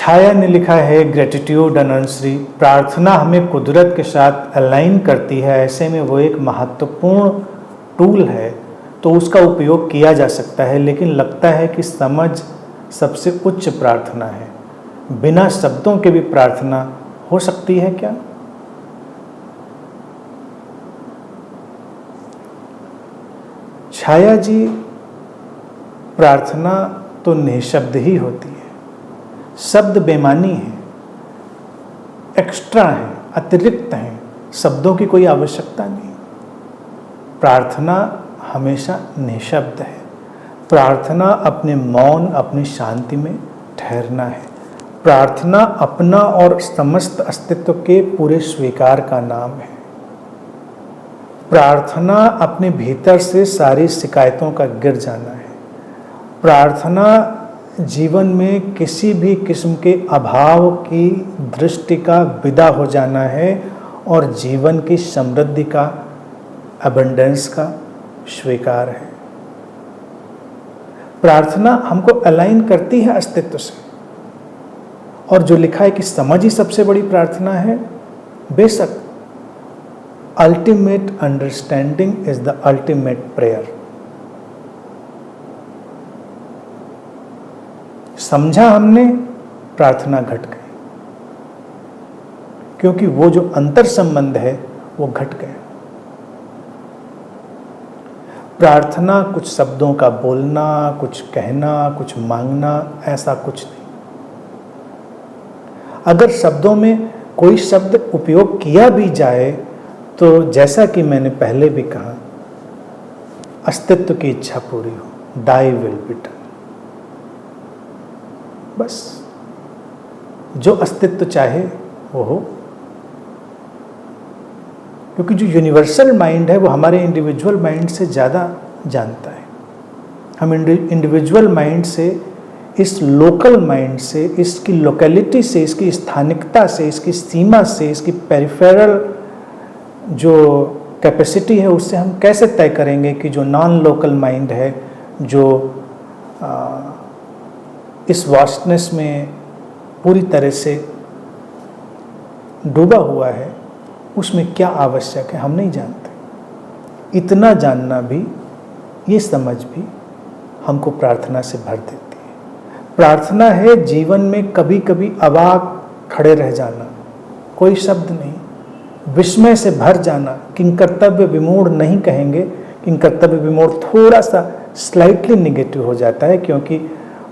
छाया ने लिखा है, ग्रेटिट्यूड अनंतश्री, प्रार्थना हमें कुदरत के साथ अलाइन करती है, ऐसे में वो एक महत्वपूर्ण टूल है, तो उसका उपयोग किया जा सकता है, लेकिन लगता है कि समझ सबसे उच्च प्रार्थना है। बिना शब्दों के भी प्रार्थना हो सकती है क्या? छाया जी, प्रार्थना तो निःशब्द ही होती है। शब्द बेमानी है, एक्स्ट्रा है, अतिरिक्त है, शब्दों की कोई आवश्यकता नहीं। प्रार्थना हमेशा निःशब्द है। प्रार्थना अपने मौन, अपनी शांति में ठहरना है। प्रार्थना अपना और समस्त अस्तित्व के पूरे स्वीकार का नाम है। प्रार्थना अपने भीतर से सारी शिकायतों का गिर जाना है। प्रार्थना जीवन में किसी भी किस्म के अभाव की दृष्टि का विदा हो जाना है और जीवन की समृद्धि का, अबंडेंस का स्वीकार है। प्रार्थना हमको अलाइन करती है अस्तित्व से। और जो लिखा है कि समझ ही सबसे बड़ी प्रार्थना है, बेशक ultimate understanding is the ultimate prayer. समझा हमने, प्रार्थना घट गई, क्योंकि वो जो अंतर संबंध है वो घट गया। प्रार्थना कुछ शब्दों का बोलना, कुछ कहना, कुछ मांगना, ऐसा कुछ नहीं। अगर शब्दों में कोई शब्द उपयोग किया भी जाए तो जैसा कि मैंने पहले भी कहा, अस्तित्व की इच्छा पूरी हो, दाई विल बी डन। बस जो अस्तित्व चाहे वो हो, क्योंकि जो यूनिवर्सल माइंड है वो हमारे इंडिविजुअल माइंड से ज़्यादा जानता है। हम इंडिविजुअल माइंड से, इस लोकल माइंड से, इसकी लोकेलिटी से, इसकी स्थानिकता से, इसकी सीमा से, इसकी पेरिफेरल जो कैपेसिटी है, उससे हम कैसे तय करेंगे कि जो नॉन लोकल माइंड है, जो इस वास्टनेस में पूरी तरह से डूबा हुआ है, उसमें क्या आवश्यक है, हम नहीं जानते। इतना जानना भी, ये समझ भी हमको प्रार्थना से भर देती है। प्रार्थना है जीवन में कभी कभी अवाक खड़े रह जाना, कोई शब्द नहीं, विस्मय से भर जाना। किंकर्तव्य विमूढ़ नहीं कहेंगे, किंकर्तव्य विमूढ़ थोड़ा सा स्लाइटली निगेटिव हो जाता है, क्योंकि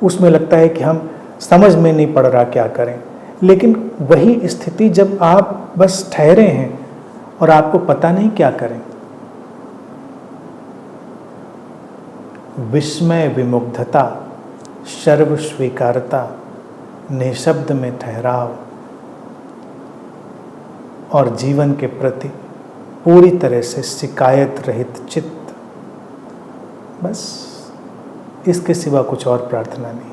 उसमें लगता है कि हम समझ में नहीं पड़ रहा क्या करें। लेकिन वही स्थिति जब आप बस ठहरे हैं और आपको पता नहीं क्या करें, विस्मय, विमुग्धता, सर्व स्वीकारता, निशब्द में ठहराव और जीवन के प्रति पूरी तरह से शिकायत रहित चित्त, बस इसके सिवा कुछ और प्रार्थना नहीं।